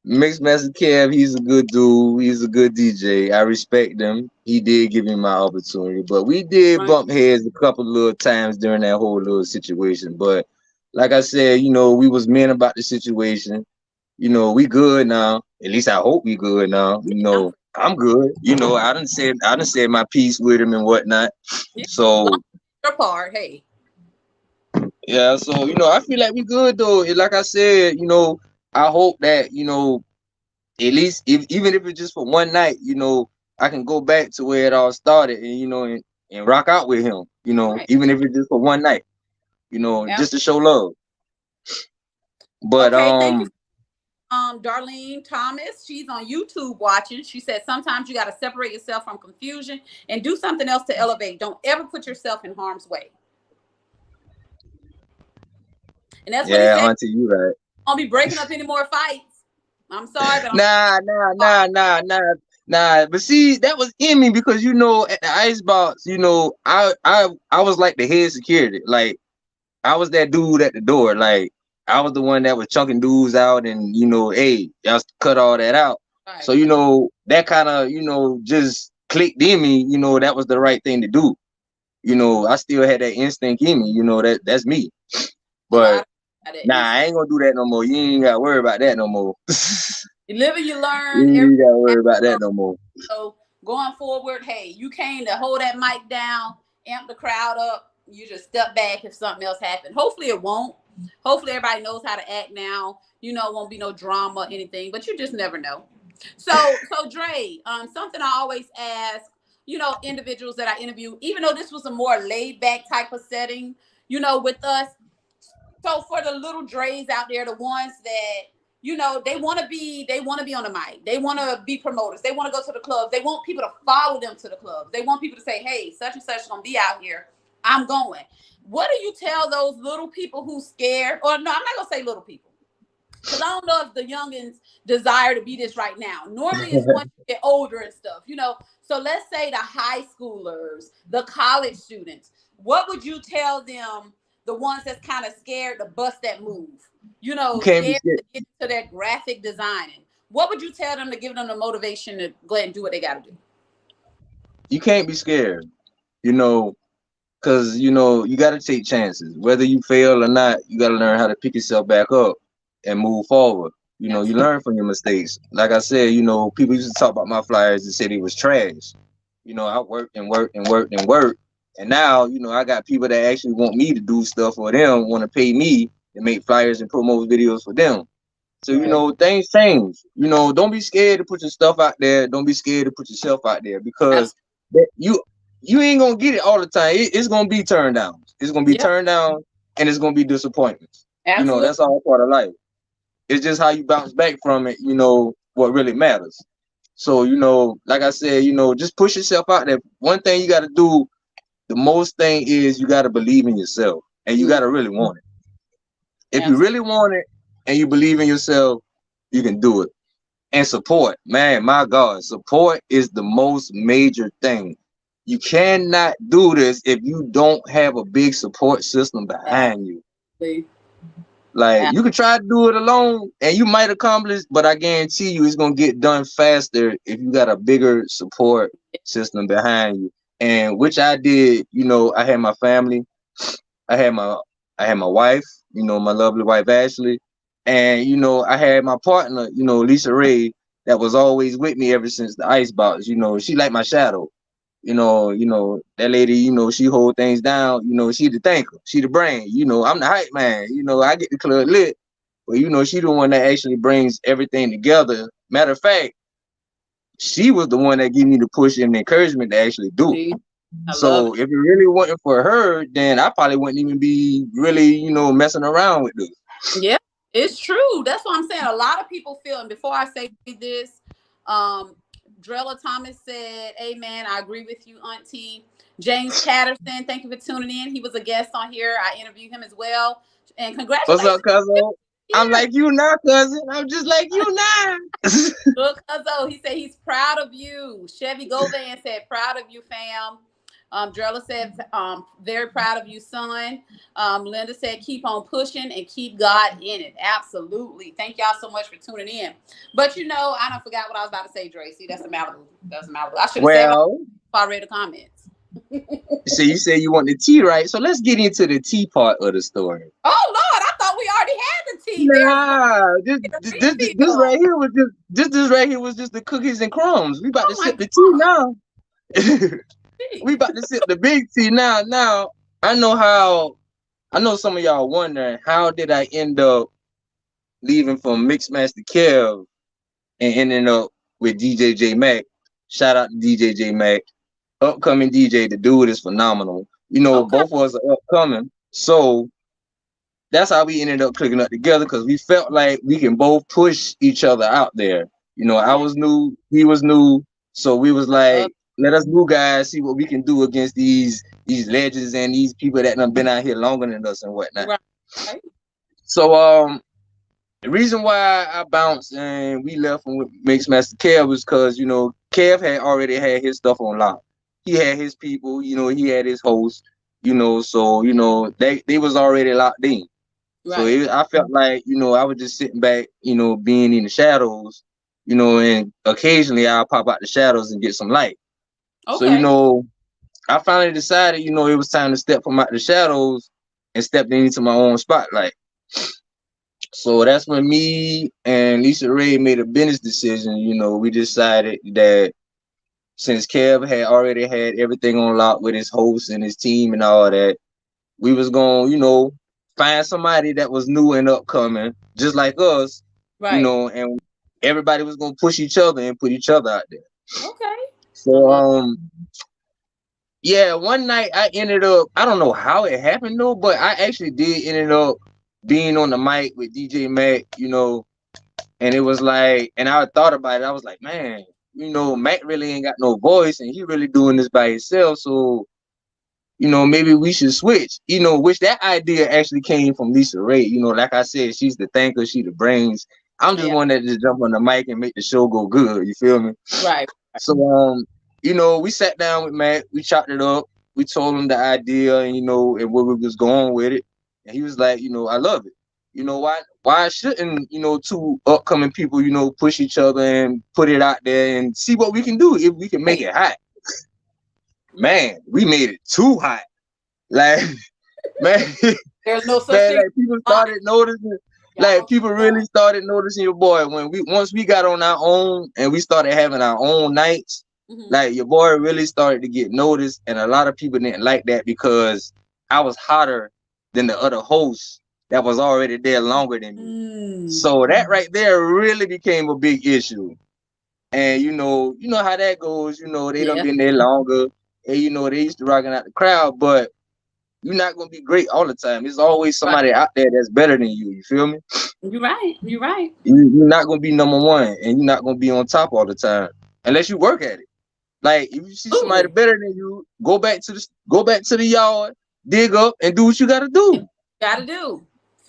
Mixed Master Kev, he's a good dude. He's a good DJ. I respect him. He did give me my opportunity, but we did Right. bump heads a couple little times during that whole little situation. But like I said, we was men about the situation. We good now. At least I hope we good now. I'm, I'm good. I done said my piece with him and whatnot. yeah, long So your part. Hey. yeah, so I feel like we good though. And like I said, I hope that at least even if it's just for one night, I can go back to where it all started and and rock out with him, Right. even if it's just for one night, Yeah. just to show love. But Okay. Thank you. Darlene Thomas, she's on YouTube watching. She said sometimes you got to separate yourself from confusion and do something else to elevate. Don't ever put yourself in harm's way. And that's what he yeah, said. auntie, you right. Don't be breaking up any more fights. I'm sorry, but I'm Nah, nah, nah, nah, nah, nah. But see, that was in me because at the icebox, I was like the head security. Like I was that dude at the door. Like I was the one that was chunking dudes out and hey, y'all cut all that out. right. So that kind of just clicked in me, that was the right thing to do. I still had that instinct in me, that's me. A lot But of that nah, instinct. I ain't gonna do that no more. You ain't gotta worry about that no more. You live and you learn. You ain't gotta worry about that Every no more. so going forward, hey, you came to hold that mic down, amp the crowd up. You just step back if something else happened. Hopefully it won't. Hopefully everybody knows how to act now. It won't be no drama or anything, but you just never know. So Dre, something I always ask, individuals that I interview, even though this was a more laid back type of setting, with us. So for the little Dre's out there, the ones that they want to be on the mic, they want to be promoters, they want to go to the clubs, they want people to follow them to the clubs, they want people to say, hey, such and such is gonna be out here, I'm going. What do you tell those little people who's scared? Or no, I'm not gonna say little people. because I don't know if the youngins desire to be this right now. Normally it's once you get older and stuff, you know. So let's say the high schoolers, the college students, what would you tell them, the ones that's kind of scared to bust that move? You You know, can't be scared scared. to get into that graphic designing. What would you tell them to give them the motivation to go ahead and do what they got to do? You can't be scared. You know, because you got to take chances. Whether you fail or not, you got to learn how to pick yourself back up and move forward. You Absolutely. learn from your mistakes. Like I said, people used to talk about my flyers and say they was trash. I worked and worked and worked and worked, and now I got people that actually want me to do stuff for them, want to pay me to make flyers and promote videos for them. So Right. things change. Don't be scared to put your stuff out there. Don't be scared to put yourself out there, because Absolutely. that you ain't gonna get it all the time. It's gonna be turned down. It's gonna be Yep. turned down, and it's gonna be disappointments. Absolutely. That's all part of life. It's just how you bounce back from it. What really matters. So like I said, just push yourself out there. One thing you got to do, the most thing is you got to believe in yourself, and you got to really want it. If you Absolutely. really want it and you believe in yourself, you can do it. And support, man, my God, support is the most major thing. You cannot do this if you don't have a big support system behind you. Absolutely. Like, you can try to do it alone and you might accomplish, but I guarantee you it's gonna get done faster if you got a bigger support system behind you. And which I did. I had my family, I had my wife, my lovely wife Ashley, and I had my partner, Lisa Ray, that was always with me ever since the Icebox. She like my shadow. That lady, she hold things down. She the thinker, she the brain. I'm the hype man. I get the club lit, but she the one that actually brings everything together. Matter of fact, she was the one that gave me the push and the encouragement to actually do it. See, I love So if it really wasn't for her, then I probably wouldn't even be really, messing around with this. it. Yeah, it's true. That's what I'm saying. A lot of people feel, and before I say this, um, Drella Thomas said, "Amen. I agree with you, Auntie." James Patterson, thank you for tuning in. He was a guest on here. I interviewed him as well. And What's up, congratulations cousin? I'm here. like you now, cousin. I'm just like you now. Look, Cuzzo, he said he's proud of you. Chevy Govan said, proud of you, fam. Drella said, very proud of you, son. Linda said, keep on pushing and keep God in it. Absolutely. Thank y'all so much for tuning in. But I don't forgot what I was about to say, Dre. See, that's a Malibu. That's a Malibu. I should have said it Well, before I read the comments. so you say you want the tea, right? So let's get into the tea part of the story. Oh, Lord, I thought we already had the tea. There's Nah, this refill. right here was this right here was just the cookies and crumbs. We about Oh, to my sip the tea God. now. We about to sip the big tea now. Now I know some of y'all wondering, how did I end up leaving from Mixmaster Kev and ending up with DJ J Mac? Shout out to DJ J Mac, upcoming DJ. The dude is phenomenal. Okay. Both of us are upcoming, so that's how we ended up clicking up together, because we felt like we can both push each other out there. I Yeah. was new, he was new, so we was Uh, like, let us new guys see what we can do against these legends and these people that have been out here longer than us and whatnot. right. Right. So the reason why I bounced and we left with Mixmaster Kev was because Kev had already had his stuff on lock. He had his people, he had his host, so they was already locked in. So Right. I felt like, I was just sitting back, being in the shadows, and occasionally I'll pop out the shadows and get some light. So, Okay. I finally decided, it was time to step from out the shadows and step into my own spotlight. So that's when me and Lisa Ray made a business decision. We decided that since Kev had already had everything on lock with his host and his team and all that, we was gonna, find somebody that was new and upcoming, just like us, Right. and everybody was gonna push each other and put each other out there. Okay. I So love. yeah, one night I ended up, I don't know how it happened though, but I actually did ended up being on the mic with DJ Mac, and it was like, and I thought about it, I was like, man, Mac really ain't got no voice and he really doing this by himself. So maybe we should switch. Which that idea actually came from Lisa Ray. Like I said, she's the thinker, she the brains. I'm just Yeah. one that just jump on the mic and make the show go good. You feel me? Right. So we sat down with Matt, we chopped it up, we told him the idea and and where we was going with it. And he was like, I love it. Why shouldn't, two upcoming people, push each other and put it out there and see what we can do if we can make it hot. Man, we made it too hot. Like, man, there's no such man, thing. like people started noticing. Like people really started noticing your boy once we got on our own and we started having our own nights. Like your boy really started to get noticed, and a lot of people didn't like that because I was hotter than the other hosts that was already there longer than me. So that right there really became a big issue. And you know how that goes. They done been there longer, and they used to rocking out the crowd, but you're not gonna be great all the time. There's always somebody out there that's better than you. You feel me? You're right. You're right. You're not gonna be number one, and you're not gonna be on top all the time unless you work at it. Like if you see somebody better than you, go back to the yard, dig up, and do what you gotta do.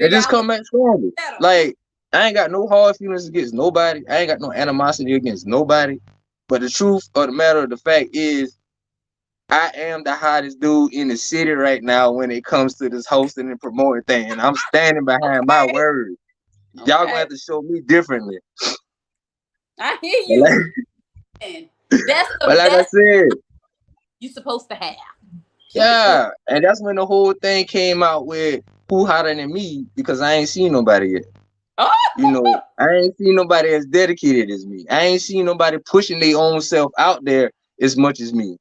And just come back stronger. Like I ain't got no hard feelings against nobody. I ain't got no animosity against nobody. But the truth of the matter of the fact is, I am the hottest dude in the city right now when it comes to this hosting and promoting thing. And I'm standing behind my word. Y'all gonna have to show me differently. I hear you. That's the like I said, you're supposed to have. Yeah. And that's when the whole thing came out with who hotter than me, because I ain't seen nobody yet. I ain't seen nobody as dedicated as me. I ain't seen nobody pushing their own self out there as much as me.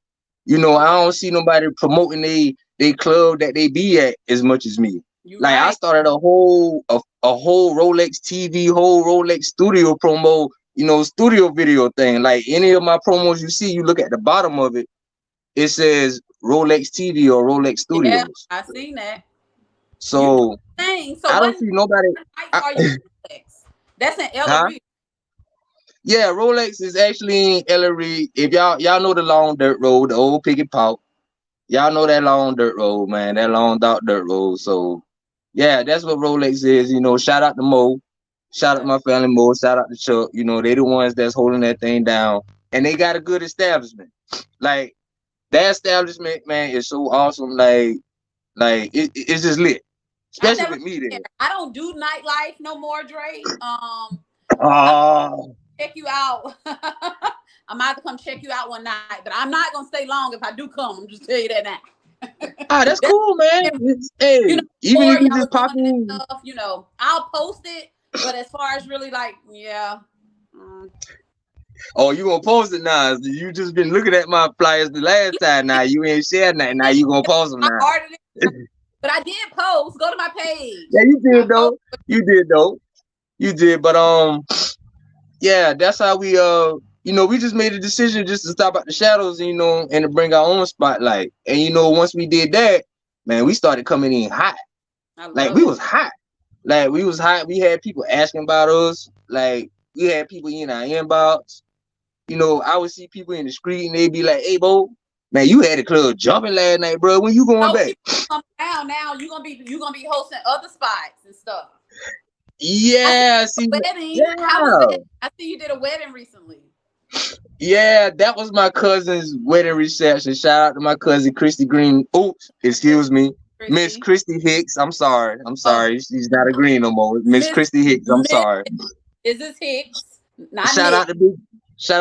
I don't see nobody promoting they club that they be at as much as me. I started a whole Rolex TV, whole Rolex studio promo, studio video thing. Like any of my promos you see, you look at the bottom of it, it says Rolex TV or Rolex Studios. Yeah, I seen that. So I don't see nobody. That's in Ellery. Yeah, Rolex is actually in Ellery. If y'all know the long dirt road, the old picket pop, y'all know that long dirt road, man. That long dark dirt road. So yeah, that's what Rolex is. Shout out to Mo, shout out to my family Mo, shout out to Chuck. They the ones that's holding that thing down, and they got a good establishment. Like that establishment, man, is so awesome. Like it's just lit, especially with me there. I don't do nightlife no more, Dre. Check you out. I might have to come check you out one night, but I'm not gonna stay long if I do come. I'm just tell you that now. That's cool, man. Hey, even if you just pop in, stuff, I'll post it. But as far as really Oh, you gonna post it now? You just been looking at my flyers the last time. Now you ain't shared nothing. Now you gonna post them now. But I did post. Go to my page. Yeah, you did though. You did. But yeah, that's how we we just made a decision just to stop at the shadows, and to bring our own spotlight. And once we did that, man, we started coming in hot. We was hot. We was hot. We had people asking about us. We had people in our inbox. I would see people in the street and they'd be like, "Hey, Bo, man, you had the club jumping last night, bro. When you going back?" Now you gonna be hosting other spots and stuff. Yeah, I see you did a wedding recently. Yeah, that was my cousin's wedding reception. Shout out to my cousin Christy Green. Oops, excuse me, Miss Christy Hicks. I'm sorry. She's not a Green no more. Miss Christy Hicks. I'm sorry. Is this Hicks? Not shout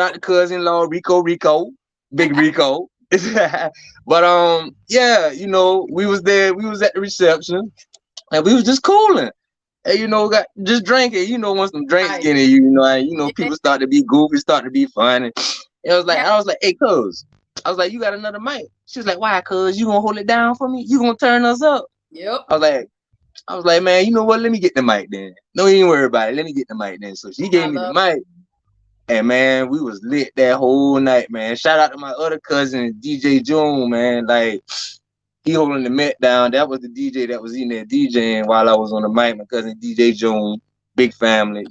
out to cousin-in-law Rico, Big Rico. But yeah, we was there. We was at the reception, and we was just cooling. And got just drinking. Once some drinks get in you, people start to be goofy, start to be funny. And I was like, "Hey, cuz," I was like, "You got another mic?" She was like, "Why, cuz? You gonna hold it down for me? You gonna turn us up?" Yep. I was like, "Man, you know what? Let me get the mic then. No, you ain't worry about it. Let me get the mic then." So she gave me the mic. And man, we was lit that whole night, man. Shout out to my other cousin, DJ June, man. He holding the Met down. That was the DJ that was in there DJing while I was on the mic. My cousin DJ June, big family.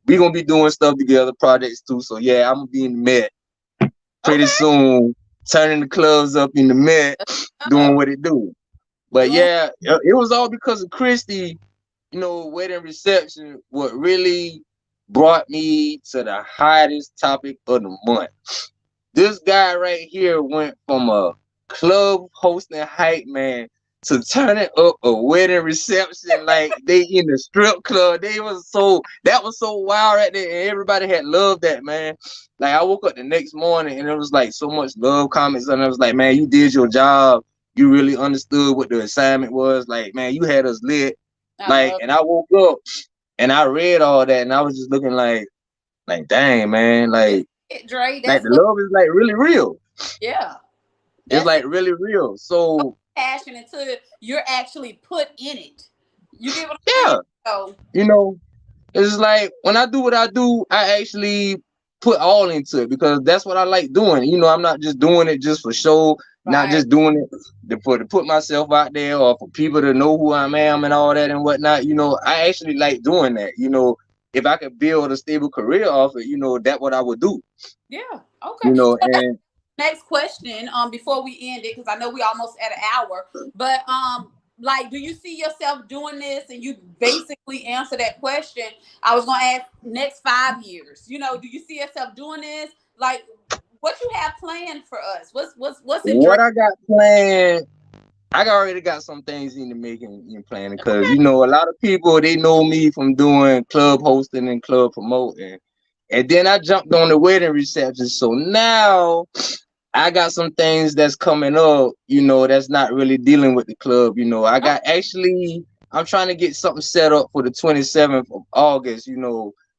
We gonna be doing stuff together, projects too. So yeah, I'm gonna be in the Met pretty soon. turning the clubs up in the Met, doing what it do. But Doing yeah, it was all because of Christy, wedding reception. What really brought me to the hottest topic of the month. This guy right here went from a club hosting hype man to turning up a wedding reception like they in the strip club. That was so wild right there, and everybody had loved that, man. Like I woke up the next morning and it was like so much love comments, and I was like, man, you did your job. You really understood what the assignment was. Like, man, you had us lit. I Like, love and I woke up and I read all that, and I was just looking like, dang, man, it, Dre. like That's the what. love is like really real. Yeah, It's that's like it. really real. So Passion until you're actually put in it. You get what I'm saying? yeah, So you know, it's like when I do what I do, I actually put all into it because that's what I like doing. I'm not just doing it just for show, not right. just doing it to put myself out there or for people to know who I am and all that and whatnot. I actually like doing that. If I could build a stable career off it, that's what I would do. Yeah. Okay. So that's And next question. Before we end it, because I know we almost at an hour, but like, do you see yourself doing this? And you basically answer that question. I was gonna ask next 5 years. Do you see yourself doing this? Like, what you have planned for us? What's in Drake? what I got planned, already got some things in the making and planning because Okay. a lot of people they know me from doing club hosting and club promoting, and then I jumped on the wedding reception. So now I got some things that's coming up, that's not really dealing with the club. I Oh, got I'm trying to get something set up for the 27th of August.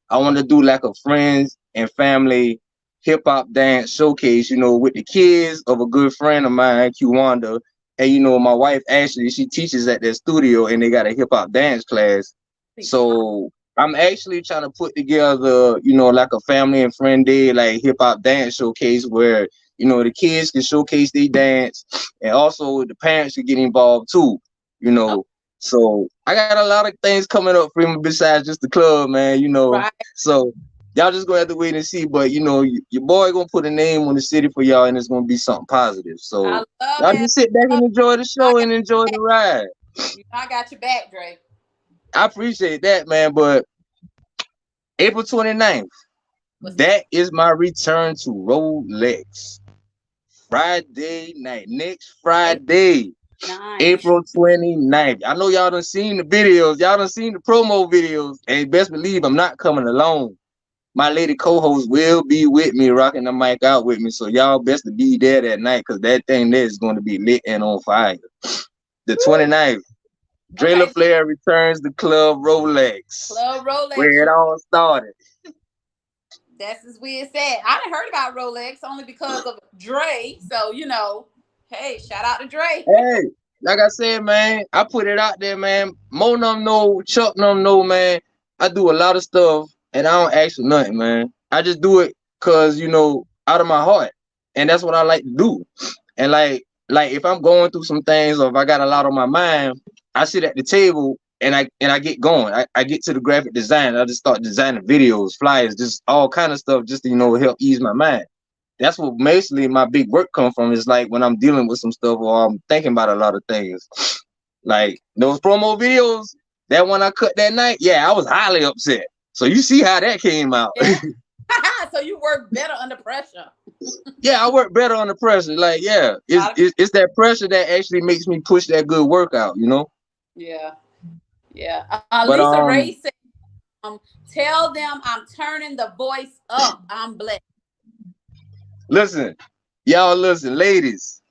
I want to do like a friends and family hip hop dance showcase, with the kids of a good friend of mine, Wanda. And my wife Ashley, she teaches at their studio and they got a hip hop dance class. So I'm actually trying to put together, like a family and friend day, like hip hop dance showcase where the kids can showcase their dance, and also the parents can get involved too. You oh, know, so I got a lot of things coming up for me besides just the club, man. right. So y'all just gonna have to wait and see. But your boy gonna put a name on the city for y'all, and it's gonna be something positive. I So love y'all it. just sit back I and enjoy the got show and enjoy back. the ride. I got your back, Dre. I appreciate that, man. But April 29th, What's that? that is my return to Rolex. Friday night, next April Friday, 9th. April 29th. I know y'all done seen the videos, y'all done seen the promo videos, and best believe I'm not coming alone. My lady co-host will be with me, rocking the mic out with me, so y'all best to be there that night, because that thing there is going to be lit and on fire. The Woo. 29th, Dre Okay. Laflare returns to Club Rolex, Club Rolex. where it all started. That's as we said. I done heard about Rolex only because of Dre. So, hey, shout out to Dre. Hey, like I said, man, I put it out there, man. Mo num know, Chuck num know, man. I do a lot of stuff and I don't ask for nothing, man. I just do it cause out of my heart. And that's what I like to do. And like if I'm going through some things or if I got a lot on my mind, I sit at the table and I get going. I get to the graphic design. I just start designing videos, flyers, just all kind of stuff just to, help ease my mind. That's what mostly my big work come from is like when I'm dealing with some stuff or I'm thinking about a lot of things. Like those promo videos, that one I cut that night, yeah, I was highly upset. So you see how that came out. Yeah. So you work better under pressure. Yeah, I work better under pressure. Like, yeah, it's that pressure that actually makes me push that good workout. Yeah. Yeah. But Lisa Ray said, tell them I'm turning the voice up. I'm blessed. listen, y'all listen, ladies.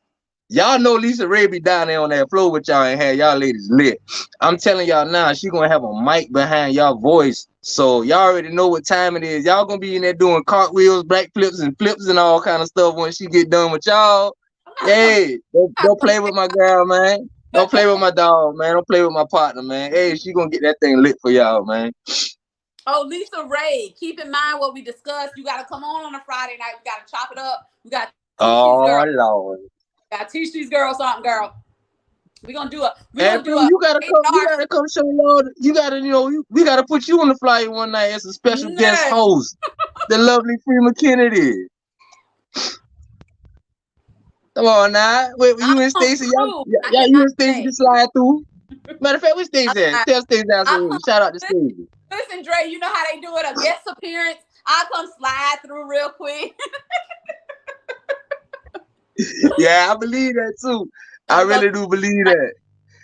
Y'all know Lisa Ray be down there on that floor with y'all and have y'all ladies lit. I'm telling y'all now, she gonna have a mic behind y'all voice. So y'all already know what time it is. Y'all gonna be in there doing cartwheels, back flips and all kind of stuff when she get done with y'all. Hey, don't play with my girl, man. Don't play with my dog, man. Don't play with my partner, man. Hey, she gonna get that thing lit for y'all, man. Oh, Lisa Ray, keep in mind what we discussed. You got to come on a Friday night. We got to chop it up. We got to teach these Oh girls. Lord. Got to teach these girls something, girl. We're gonna do a And you gotta come. You gotta come show y'all. You gotta, we gotta put you on the flyer one night as a special guest host. The lovely Freema Kennedy. Come on now. Wait, you and Stacey, True. I you cannot and Stacey say. can slide through. Matter of fact, where Stacey at? Tell Stacey I I said, come, shout out to Stacey. listen, Dre, you know how they do it, a guest appearance. I come slide through real quick. Yeah, I believe that too. I I'll go really do believe like, that.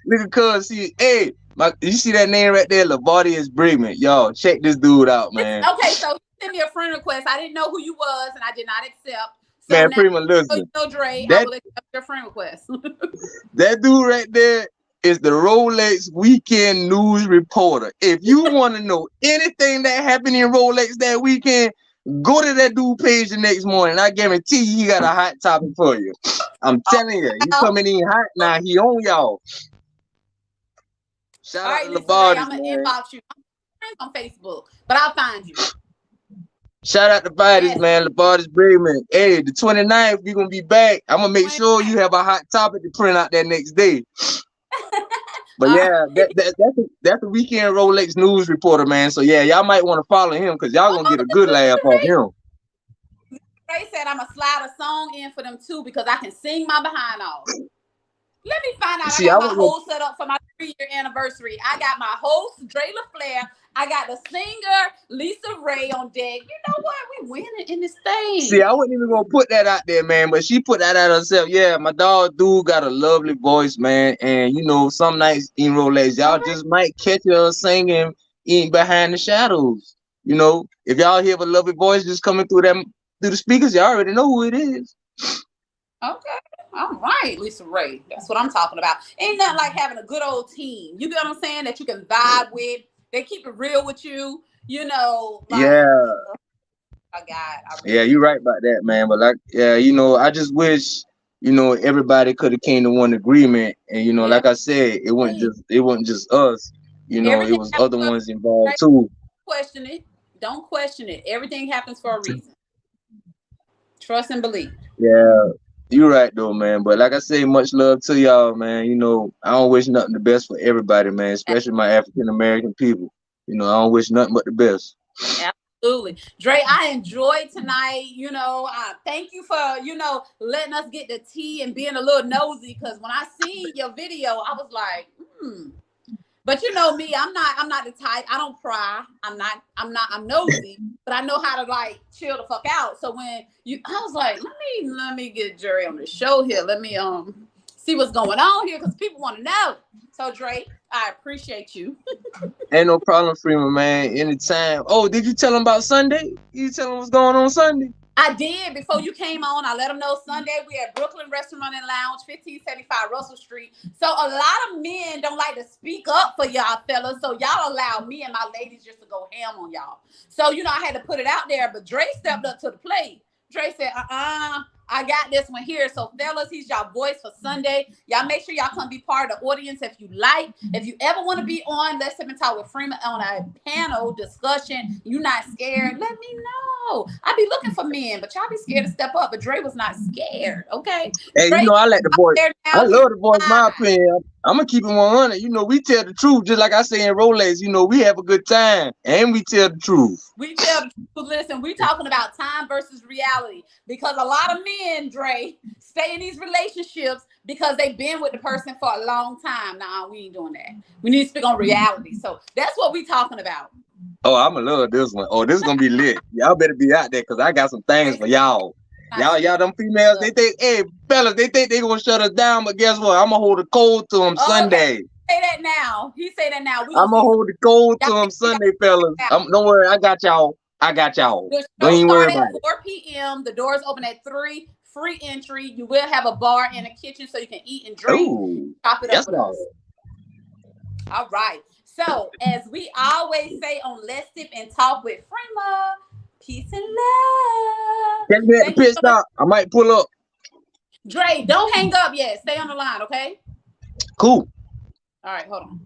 Look at cuz, see, hey, you see that name right there, Lavardius Bremen. Y'all, check this dude out, man. okay, so he sent me a friend request. I didn't know who you was, and I did not accept. So Man, now, Freeman, you listen. know, Dre, I That will accept your friend request. that dude right there is the Rolex weekend news reporter. If you want to know anything that happened in Rolex that weekend, go to that dude page the next morning. I guarantee you he got a hot topic for you. I'm telling you, he coming in hot now. He on y'all. Shout All out right, to Lisa Ray, Labartis, I'm gonna man. inbox you. I'm friends on Facebook, but I'll find you. Shout out to Bodies, Yes. man. Labartis Bremen. Hey, the 29th, we're gonna be back. I'm gonna make sure you have a hot topic to print out that next day. But yeah, that's the weekend Rolex news reporter, man. So yeah, y'all might want to follow him because y'all gonna get a good laugh off him. Ray said I'm gonna slide a song in for them too because I can sing my behind off. Let me find out. See, I got my whole setup for my 3-year anniversary. I got my host, Dre Laflare. I got the singer, Lisa Ray, on deck. You know what? We winning in this thing. See, I wasn't even gonna put that out there, man, but she put that out herself. Yeah, my dog dude got a lovely voice, man. And you know, some nights in Rolex, y'all just might catch her singing in behind the shadows. You know, if y'all hear a lovely voice just coming through the speakers, y'all already know who it is. Okay. All right, Lisa Ray. That's what I'm talking about. Ain't nothing like having a good old team. You get what I'm saying? That you can vibe with. They keep it real with you. You know, like, yeah. I Yeah, you're right about that, man. But like, yeah, you know, I just wish, you know, everybody could have came to one agreement. And you know, like I said, it wasn't just us. You know, it was other ones involved too. Question it. Don't question it. Everything happens for a reason. Trust and believe. Yeah, you're right though, man. But like I say, much love to y'all, man. You know, I don't wish nothing the best for everybody, man, especially my African American people. You know, I don't wish nothing but the best. Absolutely. Dre, I enjoyed tonight. You know, thank you for, you know, letting us get the tea and being a little nosy. Because when I seen your video, I was like, But you know me, I'm not the type. I don't pry. I'm nosy, but I know how to like chill the fuck out. So when I was like, let me get Dre on the show here. Let me see what's going on here because people want to know. So Dre, I appreciate you. Ain't no problem, Freeman, man. Anytime. Oh, did you tell him about Sunday? You tell him what's going on Sunday? I did. Before you came on, I let them know Sunday we at Brooklyn Restaurant and Lounge, 1575 Russell Street. So a lot of men don't like to speak up for y'all fellas. So y'all allow me and my ladies just to go ham on y'all. So, you know, I had to put it out there, but Dre stepped up to the plate. Dre said, I got this one here. So fellas, he's y'all voice for Sunday. Y'all make sure y'all come be part of the audience if you like. If you ever want to be on, let's sit and talk with Freeman on a panel discussion. You not scared? Let me know. I be looking for men, but y'all be scared to step up. But Dre was not scared. Okay. Hey, Dre, you know, I like the voice. I love the voice, my opinion. I'm gonna keep it 100. You know, we tell the truth, just like I say in Rolex. You know, we have a good time and we tell the truth. We tell the truth. Listen, we talking about time versus reality because a lot of men, Dre, stay in these relationships because they've been with the person for a long time. Nah, we ain't doing that. We need to speak on reality. So that's what we talking about. Oh, I'm gonna love this one. Oh, this is gonna be lit. Y'all better be out there because I got some things for y'all. Y'all, them females, they think, hey, fellas, they think they gonna shut us down, but guess what? I'm gonna hold the code to them Sunday. Say that now. He say that now. I'm gonna hold the code to them Sunday, fellas. Don't worry, I got y'all. The show starts at 4 p.m. The doors open at 3. Free entry. You will have a bar and a kitchen so you can eat and drink. Ooh, Top it up with us. All right. So, as we always say on Let's Sip and Talk with Freema, peace and love. Catch me at the pit stop. I might pull up. Dre, don't hang up yet. Stay on the line, okay? Cool. All right, hold on.